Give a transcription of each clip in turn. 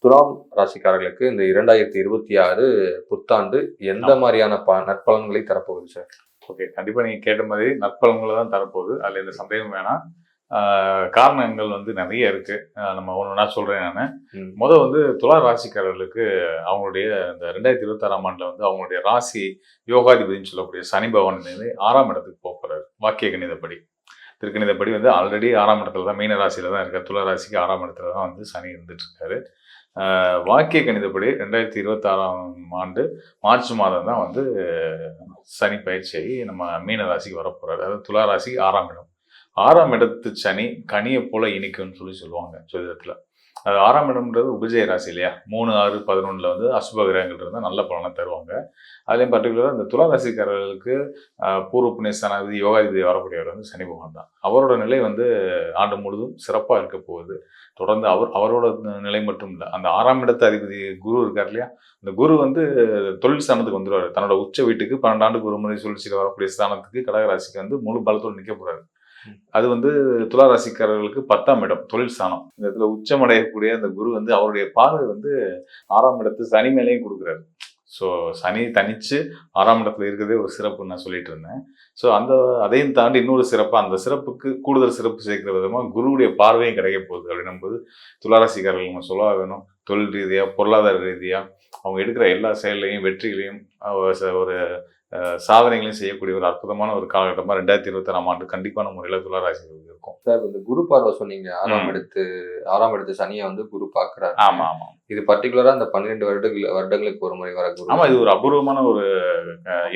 துலாம் ராசிக்காரர்களுக்கு இந்த 2026 புத்தாண்டு எந்த மாதிரியான நற்பலன்களை தரப்போகுது சார்? ஓகே, கண்டிப்பா நீங்க கேட்ட மாதிரி நற்பலன்களை தான் தரப்போகுது. அதுல எந்த சந்தேகம் வேணாம். காரணங்கள் நிறைய இருக்கு. நம்ம ஒவ்வொன்றா சொல்றேன் நானு. வந்து துலா ராசிக்காரர்களுக்கு அவங்களுடைய இந்த 2026ஆம் ஆண்டுல அவங்களுடைய ராசி யோகாதிபதினு சொல்லக்கூடிய சனி பகவான் 6ஆம் இடத்துக்கு போறாரு. வாக்கிய கணிதப்படி, திருக்கணிதப்படி ஆல்ரெடி 6ஆம் இடத்துல தான், மீன ராசியில தான் இருக்காரு. துலா ராசிக்கு 6ஆம் இடத்துல தான் சனி இருந்துட்டு இருக்காரு. வாக்கிய கணிதப்படி 2026ஆம் ஆண்டு மார்ச் மாதம் தான் சனி பயிற்சியாகி நம்ம மீன ராசிக்கு வரப்போறாரு. அதாவது துலா ராசிக்கு 6ஆம் இடம். 6ஆம் இடத்து சனி கனியை போல இனிக்கும்னு சொல்லுவாங்க ஜோதிடத்துல. அது 6ஆம் இடம்ன்றது உபஜய ராசி இல்லையா? 3, 6, 11 அசுப கிரகங்கள் இருந்தால் நல்ல பலனை தருவாங்க. அதுலேயும் பர்டிகுலராக இந்த துலா ராசிக்காரர்களுக்கு பூர்வ புண்ணியஸ்தானாதிபதி யோகாதிபதி வரக்கூடியவர் சனி பகவான் தான். அவரோட நிலை ஆண்டு முழுதும் சிறப்பாக இருக்க போகுது. தொடர்ந்து அவரோட நிலை மட்டும் இல்லை, அந்த 6ஆம் இடத்து அதிபதி குரு இருக்கார் இல்லையா? அந்த குரு தொழில் ஸ்தானத்துக்கு வந்துடுவார். தன்னோட உச்ச வீட்டுக்கு 12 ஆண்டுக்கு ஒரு முறை சுழற்சியில் வரக்கூடிய ஸ்தானத்துக்கு கடகராசிக்கு முழு பலத்தோடு நிற்க போறாரு. அது துலா ராசிக்காரர்களுக்கு 10ஆம் இடம் தொழில் ஸ்தானம். இந்த இடத்துல உச்சமடையக்கூடிய அந்த குரு அவருடைய பார்வை 6ஆம் இடத்து சனி மேலேயும் கொடுக்குறாரு. ஸோ சனி தனிச்சு 6ஆம் இடத்துல இருக்கிறதே ஒரு சிறப்புன்னு நான் சொல்லிட்டு இருந்தேன். ஸோ அதையும் தாண்டி இன்னொரு சிறப்பாக, அந்த சிறப்புக்கு கூடுதல் சிறப்பு சேர்க்கிற விதமாக குருவுடைய பார்வையும் கிடைக்க போகுது. அப்படின்னும்போது துளாராசிக்காரர்கள் நம்ம சொல்ல வேணும், தொழில் ரீதியாக, பொருளாதார ரீதியாக அவங்க எடுக்கிற எல்லா செயலையும், வெற்றிகளையும், ஒரு சாதனைகளையும் செய்யக்கூடிய ஒரு அற்புதமான ஒரு காலகட்டமாக 2026ஆம் ஆண்டு கண்டிப்பான முறையில் துளாராசிகளுக்கு இருக்கும். சார், இந்த குரு பார்வை சொன்னீங்க, 6ஆம் இடத்து சனியை குரு பார்க்குறாரு. ஆமா ஆமா, இது பர்டிகுலரா அந்த 12 வருடங்களுக்கு ஒரு முறை வர குரு. ஆமா, இது ஒரு அபூர்வமான ஒரு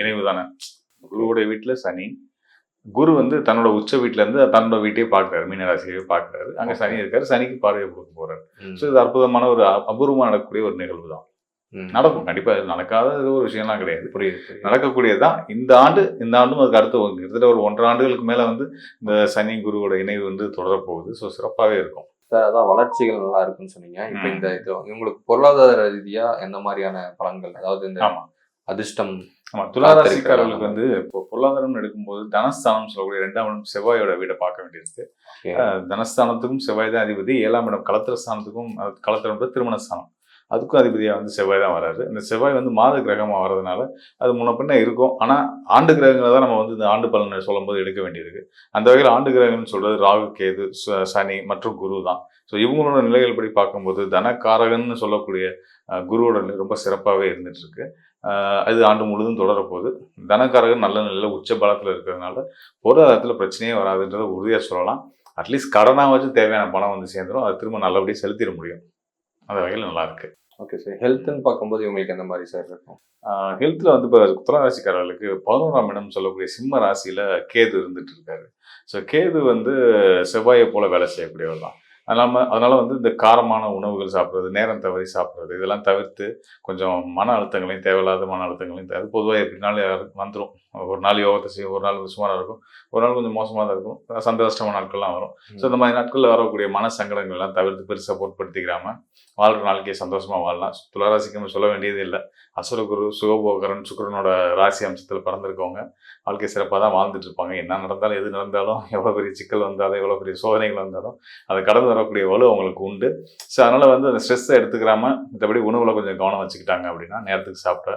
இணைவு தானே. குருவுடைய வீட்டுல சனி, குரு தன்னோட உச்ச வீட்டுல இருந்து தன்னோட வீட்டையே பார்க்கிறாரு, மீனராசியை பார்க்கிறாரு. அங்க சனி இருக்காரு, சனிக்கு பார்வையை கொடுக்க போறாரு. ஸோ இது அற்புதமான ஒரு அபூர்வமா நடக்கக்கூடிய ஒரு நிகழ்வு தான். நடக்கும், கண்டிப்பா. இது நடக்காத ஒரு விஷயம்லாம் கிடையாது. புரியுது, நடக்கக்கூடியதுதான். இந்த ஆண்டும் அதுக்கு அடுத்த கிட்டத்தட்ட ஒரு 1.5 ஆண்டுகளுக்கு மேல இந்த சனி குருவோட இணைவு தொடரப்போகுது. ஸோ சிறப்பாகவே இருக்கும் சார். அதான் வளர்ச்சிகள் நல்லா இருக்குன்னு சொன்னீங்க. இப்ப இந்த இது உங்களுக்கு பொருளாதார ரீதியா எந்த மாதிரியான பலன்கள், அதாவது இந்த அதிர்ஷ்டம்? ஆமா, துளாராசிக்காரர்களுக்கு இப்போ பொருளாதாரம் எடுக்கும்போது தனஸ்தானம் சொல்லக்கூடிய 2ஆம் இடம் செவ்வாயோட வீடை பார்க்க வேண்டியிருக்கு. தனஸ்தானத்துக்கும் செவ்வாய் தான் அதிபதி. 7ஆம் இடம் களத்திரஸ்தானத்துக்கும், களத்திரம் திருமணஸ்தானம், அதுக்கும் அதிபதியாக செவ்வாய் தான் வராது. இந்த செவ்வாய் மாத கிரகமாக வர்றதுனால அது முன்ன பின்ன இருக்கும். ஆனால் ஆண்டு கிரகங்களை தான் நம்ம இந்த ஆண்டு பலனை சொல்லும்போது எடுக்க வேண்டியிருக்கு. அந்த வகையில் ஆண்டு கிரகம்னு சொல்றது ராகு, கேது, சனி மற்றும் குரு தான். ஸோ இவங்களோட நிலைகள் படி பார்க்கும்போது தனக்காரகன்னு சொல்லக்கூடிய குருவோட நிலை ரொம்ப சிறப்பாகவே இருந்துட்டு இருக்கு. அது ஆண்டு முழுதும் தொடரப்போகுது. தனக்காரகன் நல்ல நிலையில் உச்ச பலத்தில் இருக்கிறதுனால பொருளாதாரத்தில் பிரச்சனையே வராதுன்றதை உறுதியாக சொல்லலாம். அட்லீஸ்ட் கடனாக வச்சு தேவையான பணம் சேர்ந்துடும். அது திரும்ப நல்லபடியாக செலுத்திட முடியும். அந்த வகையில் நல்லா இருக்கு. Okay sir. ஹெல்த்னு பார்க்கும்போது இவங்களுக்கு எந்த மாதிரி சார் இருக்கும்? ஹெல்த்தில் இப்போ துளாராசிக்காரர்களுக்கு 11ஆம் இடம் சொல்லக்கூடிய சிம்ம ராசியில் கேது இருந்துட்டு இருக்காரு. ஸோ கேது செவ்வாயை போல வேலை செய்யக்கூடியவர் தான். அதனால இந்த காரமான உணவுகள் சாப்பிட்றது, நேரம் தவறி சாப்பிட்றது, இதெல்லாம் தவிர்த்து கொஞ்சம் மன அழுத்தங்களையும், தேவையில்லாத மன அழுத்தங்களையும், அது பொதுவாக எப்படினாலும் யாருக்கு வந்துடும். ஒரு நாள் யோகத்தை செய்யும், ஒரு நாள் சுமாராக இருக்கும், ஒரு நாள் கொஞ்சம் மோசமாக தான் இருக்கும், சந்தோஷமான நாட்கள்லாம் வரும். ஸோ இந்த மாதிரி நாட்களில் வரக்கூடிய மன சங்கடங்கள்லாம் தவிர்த்து பெருசாக பொருட்படுத்திக்கிறாம வாழ்கிற நாளைக்கே சந்தோஷமாக வாழலாம். துளாராசிக்கு நம்ம சொல்ல வேண்டியது இல்லை. அசுரகுரு சுகபோகரன் சுக்கிரனோட ராசி அம்சத்தில் பிறந்திருக்கவங்க வாழ்க்கை சிறப்பாக தான் வாழ்ந்துட்டு இருப்பாங்க. என்ன நடந்தாலும், எது நடந்தாலும், எவ்வளோ பெரிய சிக்கல் வந்தாலும், எவ்வளோ பெரிய சோதனைகள் வந்தாலும் அதை கடந்து வரக்கூடிய வலு அவங்களுக்கு உண்டு. ஸோ அதனால் அந்த ஸ்ட்ரெஸ்ஸை எடுத்துக்கிறாம மற்றபடி உணவில் கொஞ்சம் கவனம் வச்சுக்கிட்டாங்க அப்படின்னா, நேரத்துக்கு சாப்பிட்ட,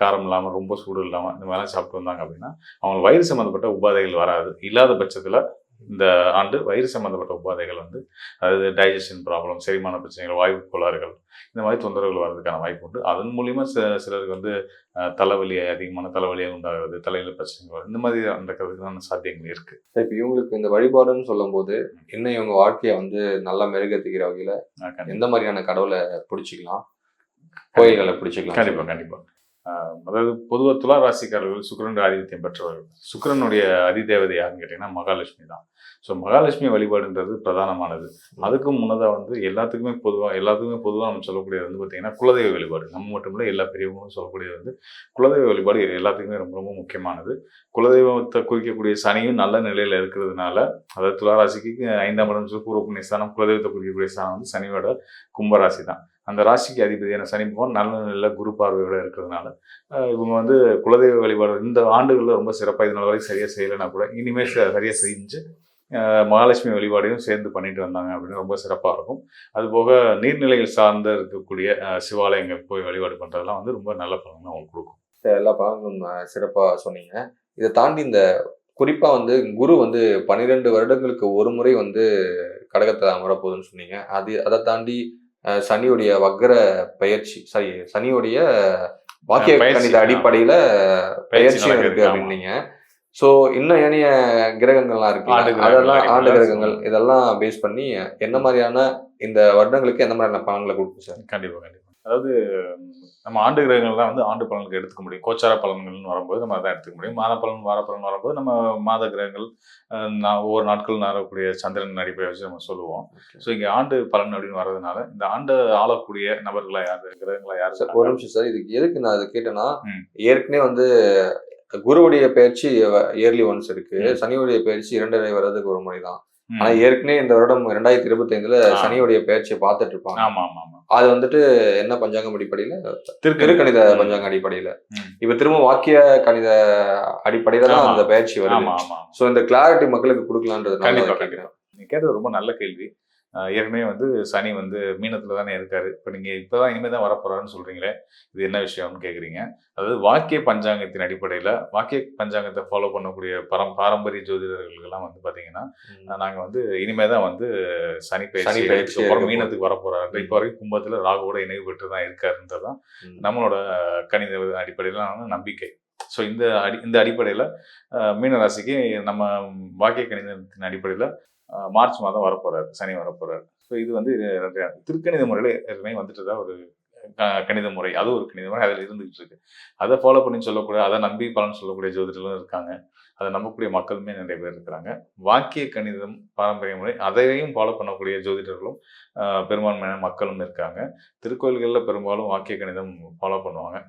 காரம் இல்லாமல், ரொம்ப சூடு இல்லாமல் இந்த மாதிரிலாம் சாப்பிட்டு வந்தாங்க அப்படின்னா அவங்களுக்கு வயிறு சம்மந்தப்பட்ட உபாதைகள் வராது. இல்லாத பட்சத்தில் இந்த ஆண்டு வயிறு சம்மந்தப்பட்ட உபாதைகள் அதாவது டைஜஷன் ப்ராப்ளம், செரிமான பிரச்சனைகள், வாயு கோளாறுகள், இந்த மாதிரி தொந்தரவுகள் வர்றதுக்கான வாய்ப்பு உண்டு. அதன் மூலிமா சிலருக்கு தலைவலி, அதிகமான தலைவலியாக உண்டாகிறது, தலையில் பிரச்சனைகள் வரும், இந்த மாதிரி நடக்கிறதுக்கான சாத்தியங்கள் இருக்கு. இப்போ இவங்களுக்கு இந்த வழிபாடுன்னு சொல்லும் போது இன்னும் இவங்க வாழ்க்கையை நல்லா மெருகேற்றிக்கிற வகையில எந்த மாதிரியான கடவுளை பிடிச்சிக்கலாம், கோயில்களை பிடிச்சிக்கலாம்? கண்டிப்பா. அதாவது பொதுவாக துலா ராசிக்காரர்கள் சுக்கிரனுடைய ஆதித்யம் பெற்றவர்கள். சுக்கிரனுடைய அதிதேவதை யாருன்னு கேட்டீங்கன்னா மகாலட்சுமி தான். ஸோ மகாலட்சுமி வழிபாடுன்றது பிரதானமானது. அதுக்கும் முன்னதாக எல்லாத்துக்குமே பொதுவாக நம்ம சொல்லக்கூடியது பார்த்தீங்கன்னா குலதெய்வ வழிபாடு. நம்ம மட்டும் இல்லை, எல்லா பெரியவங்களும் சொல்லக்கூடியது குலதெய்வ வழிபாடு எல்லாத்துக்குமே ரொம்ப ரொம்ப முக்கியமானது. குலதெய்வத்தை குறிக்கக்கூடிய சனியும் நல்ல நிலையில் இருக்கிறதுனால, அதாவது துளாராசிக்கு 5ஆம் இடம் பூர்வ புண்ணிய ஸ்தானம், குலதெய்வத்தை குறிக்கக்கூடிய ஸ்தானம் சனியோட கும்பராசி தான். அந்த ராசிக்கு அதிபதியான சனி பகவான் நல்ல நிலையில் குரு பார்வையோட இருக்கிறதுனால இவங்க குலதெய்வ வழிபாடு இந்த ஆண்டுகளில் ரொம்ப சிறப்பாக, இதனால வரைக்கும் சரியாக செய்யலைன்னா கூட இனிமேல் சரியாக செஞ்சு மகாலட்சுமி வழிபாடையும் சேர்ந்து பண்ணிட்டு வந்தாங்க அப்படின்னு ரொம்ப சிறப்பாக இருக்கும். அதுபோக நீர்நிலைகள் சார்ந்த இருக்கக்கூடிய சிவாலயங்கள் போய் வழிபாடு பண்ணுறதுலாம் வந்து ரொம்ப நல்ல பலன் அவங்களுக்கு கொடுக்கும். எல்லா பலன்களும் சிறப்பாக சொன்னீங்க. இதை தாண்டி இந்த குறிப்பா வந்து குரு வந்து 12 வருடங்களுக்கு ஒரு முறை வந்து கடகத்துல அமரப்போகுதுன்னு சொன்னீங்க. அதை தாண்டி சனியுடைய வக்ர பயிற்சி, சனியுடைய வாக்கிய கணித அடிப்படையில பயிற்சியும் இருக்கு அப்படின்னீங்க. சோ இன்னும் ஏனைய கிரகங்கள்லாம் இருக்கு, அதெல்லாம் ஆண்டு கிரகங்கள், இதெல்லாம் பேஸ் பண்ணி என்ன மாதிரியான இந்த வருடங்களுக்கு எந்த மாதிரியான பலன்களை கொடுக்கும் சார்? கண்டிப்பா. அதாவது நம்ம ஆண்டு கிரகங்கள் தான் வந்து ஆண்டு பலன்களுக்கு எடுத்துக்க முடியும். கோச்சார பலன்கள்னு வரும்போது நம்ம அதான் எடுத்துக்க முடியும். மாத பலன், வார பலன் வரும்போது நம்ம மாத கிரகங்கள், ஒவ்வொரு நாட்கள் வரக்கூடிய சந்திரன் அடிப்படையை வச்சு நம்ம சொல்லுவோம். ஸோ இங்கே ஆண்டு பலன் அப்படின்னு வர்றதுனால இந்த ஆண்டு ஆளக்கூடிய நபர்களா யாரு, கிரகங்களா யாரு சார்? ஒரு நிமிஷம் சார், இதுக்கு எதுக்கு நான் அதை கேட்டேன்னா, ஏற்கனவே வந்து குருவுடைய பயிற்சி இயர்லி ஒன்ஸ் இருக்கு, சனியுடைய பயிற்சி 2.5 வருடத்துக்கு ஒரு முறை தான். ஆனா ஏற்கனவே இந்த வருடம் 2025 சனியுடைய பயிற்சியை பார்த்துட்டு இருப்பாங்க. அது வந்துட்டு என்ன பஞ்சாங்கம் அடிப்படையில? திருக்கணித பஞ்சாங்க அடிப்படையில. இப்ப திரும்ப வாக்கிய கணித அடிப்படையில தான் அந்த பயிற்சி வருது. சோ இந்த கிளாரிட்டி மக்களுக்கு கொடுக்கலான்றது கேட்கிறேன். நீங்க கேட்டது ரொம்ப நல்ல கேள்வி. ஏற்கனவே வந்து சனி வந்து மீனத்துல தானே இருக்காரு. இப்போ நீங்க இப்பதான் இனிமே தான் வரப்போறாருன்னு சொல்றீங்களே, இது என்ன விஷயம்னு கேக்குறீங்க. அதாவது வாக்கிய பஞ்சாங்கத்தின் அடிப்படையில வாக்கிய பஞ்சாங்கத்தை ஃபாலோ பண்ணக்கூடிய பாரம்பரிய ஜோதிடர்கள்லாம் வந்து பாத்தீங்கன்னா, நாங்க வந்து இனிமே தான் வந்து சனி பயிற்சி மீனத்துக்கு வரப்போறாரு. இப்போ வரைக்கும் கும்பத்துல ராகுவோட இணைவு பெற்று தான் இருக்காருன்றதான் நம்மளோட கணித அடிப்படையிலான நம்பிக்கை. ஸோ இந்த அடிப்படையில மீனராசிக்கு நம்ம வாக்கிய கணிதத்தின் அடிப்படையில மார்ச் மாதம் வரப்போறாரு, சனி வரப்போறாரு. ஸோ இது வந்து திருக்கணித முறையில ஏற்கனவே வந்துட்டு தான் ஒரு கணித முறை, அது ஒரு கணித முறை அதில் இருந்துகிட்டு இருக்கு. அதை ஃபாலோ பண்ணி சொல்லக்கூடிய, அதை நம்பி பலன் சொல்லக்கூடிய ஜோதிடர்களும் இருக்காங்க, அதை நம்பக்கூடிய மக்களுமே நிறைய பேர் இருக்கிறாங்க. வாக்கிய கணிதம் பாரம்பரிய முறை அதையும் ஃபாலோ பண்ணக்கூடிய ஜோதிடர்களும் பெரும்பான்மையான மக்களும் இருக்காங்க. திருக்கோயில்களில் பெரும்பாலும் வாக்கிய கணிதம் ஃபாலோ பண்ணுவாங்க.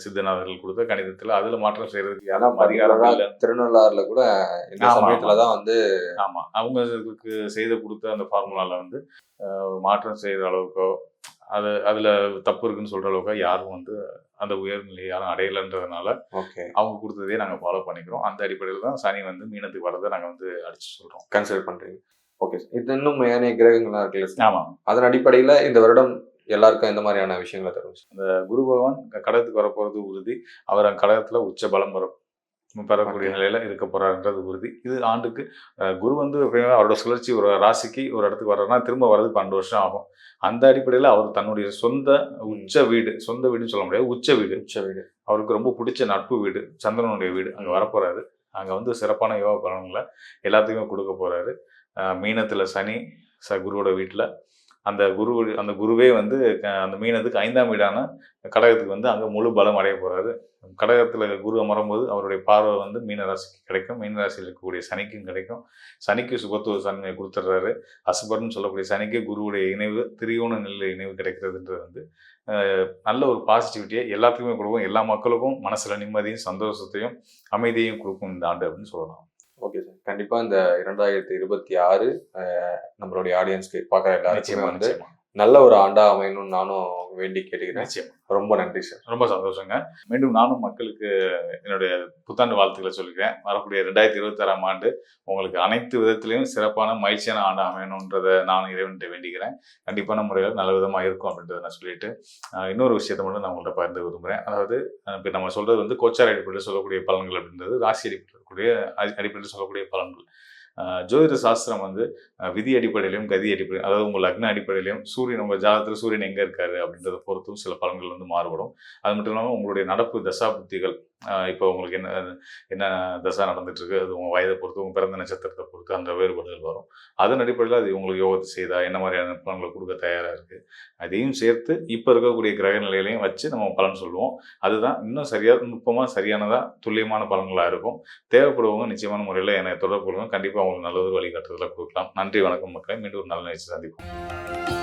சித்தநாதர்கள் கொடுத்த கணிதத்துல அதுல மாற்றம் செய்யறதுக்கு திருநள்ளாறுல கூட இந்த சமயத்துலதான் வந்து அவங்களுக்கு செய்த கொடுத்த அந்த ஃபார்முலால வந்து மாற்றம் செய்யற அளவுக்கோ அதுல தப்பு இருக்குன்னு சொல்ற அளவுக்கு யாரும் வந்து அந்த உயர்நிலை யாரும் அடையலைன்றதுனால அவங்க கொடுத்ததே நாங்க ஃபாலோ பண்ணிக்கிறோம். அந்த அடிப்படையில தான் சனி வந்து மீனத்துக்கு வரதை நாங்க வந்து அடிச்சு சொல்றோம், கன்சிடர் பண்றீங்க. ஓகே, இது இன்னும் ஏனைய கிரகங்கள்லாம் இருக்குல்ல, ஆமா, அதன் அடிப்படையில இந்த வருடம் எல்லாருக்கும் எந்த மாதிரியான விஷயங்களை தரும்? அந்த குரு பகவான் கடகத்துக்கு வரப்போறது உறுதி. அவர் கடகத்துல உச்ச பலம் பெறக்கூடிய நிலையில இருக்க போறாருன்றது உறுதி. இது ஆண்டுக்கு குரு வந்து அவரோட சுழற்சி ஒரு ராசிக்கு ஒரு இடத்துக்கு வர்றதுனா திரும்ப வர்றதுக்கு 12 வருஷம் ஆகும். அந்த அடிப்படையில அவர் தன்னுடைய சொந்த வீடுன்னு சொல்ல முடியாது, உச்ச வீடு அவருக்கு ரொம்ப பிடிச்ச நட்பு வீடு, சந்திரனுடைய வீடு, அங்க வரப்போறாரு. அங்க வந்து சிறப்பான யோக பலன்களை எல்லாத்துக்குமே கொடுக்க போறாரு. மீனத்துல சனி குருவோட வீட்டுல அந்த குருவே வந்து அந்த மீனத்துக்கு 5ஆம் வீடான கடகத்துக்கு வந்து அங்கே முழு பலம் அடைய போறாரு. கடகத்தில் குரு அமரும்போது அவருடைய பார்வை வந்து மீனராசிக்கு கிடைக்கும், மீனராசியில் இருக்கக்கூடிய சனிக்கும் கிடைக்கும். சனிக்கு சுபத்துவ தன்மையை கொடுத்துட்றாரு. அசுபர்னு சொல்லக்கூடிய சனிக்கு குருவுடைய இணைவு, திரியோண நிலை இணைவு கிடைக்கிறதுன்றது வந்து நல்ல ஒரு பாசிட்டிவிட்டியை எல்லாத்துக்குமே கொடுக்கும். எல்லா மக்களுக்கும் மனசுல நிம்மதியும் சந்தோஷத்தையும் அமைதியையும் கொடுக்கும் இந்த ஆண்டு அப்படின்னு சொல்லலாம். ஓகே சார், கண்டிப்பா இந்த 2026 நம்மளுடைய ஆடியன்ஸ்க்கு பார்க்குற எல்லாருக்குமே வந்து நல்ல ஒரு ஆண்டா அமையணும்னு நானும் வேண்டி கேட்டுக்கிறேன். ரொம்ப நன்றி சார். ரொம்ப சந்தோஷங்க. மீண்டும் நானும் மக்களுக்கு என்னுடைய புத்தாண்டு வாழ்த்துக்களை சொல்லிக்கிறேன். வரக்கூடிய 2026ஆம் ஆண்டு உங்களுக்கு அனைத்து விதத்திலையும் சிறப்பான மகிழ்ச்சியான ஆண்டா அமையணுன்றதை நானும் இறைவன்கிட்ட வேண்டிக்கிறேன். கண்டிப்பான முறையில் நல்ல விதமாக இருக்கும் அப்படின்றத நான் சொல்லிட்டு இன்னொரு விஷயத்தை மட்டும் நான் உங்கள்கிட்ட பகிர்ந்து விரும்புகிறேன். அதாவது இப்போ நம்ம சொல்றது வந்து கோச்சார அடிப்படையில் சொல்லக்கூடிய பலன்கள் அப்படின்றது ராசி அடிப்படையில் சொல்லக்கூடிய பலன்கள். ஜோதிட சாஸ்திரம் வந்து விதி அடிப்படையிலையும் கதி அடிப்படையும், அதாவது உங்கள் லக்ன அடிப்படையிலையும் சூரியன் உங்கள் ஜாதகத்தில் சூரியன் எங்கே இருக்காரு அப்படின்றத பொறுத்தும் சில பலன்கள் வந்து மாறுபடும். அது மட்டும் இல்லாமல் உங்களுடைய நடப்பு தசா புத்திகள், இப்போ உங்களுக்கு என்ன தசா நடந்துட்டு இருக்கு, அது உங்கள் வயதை பொறுத்து, உங்கள் பிறந்த நட்சத்திரத்தை பொறுத்து அந்த வேறுபாடுகள் வரும். அதன் அடிப்படையில் அது உங்களுக்கு யோகத்தை செய்தா என்ன மாதிரியான பலன்களை கொடுக்க தயாராக இருக்குது, அதையும் சேர்த்து இப்போ இருக்கக்கூடிய கிரக நிலையிலையும் வச்சு நம்ம பலன் சொல்லுவோம். அதுதான் இன்னும் நுட்பமாக சரியானதாக துல்லியமான பலன்களாக இருக்கும். தேவைப்படுவவங்க நிச்சயமான முறையில் என்னை தொடர்பு கொள்ளுங்க. கண்டிப்பாக உங்களுக்கு நல்ல ஒரு வழிகாட்டுதலை கொடுக்கலாம். நன்றி, வணக்கம் மக்களே. மீண்டும் ஒரு நல்ல நிகழ்ச்சி சந்திப்போம்.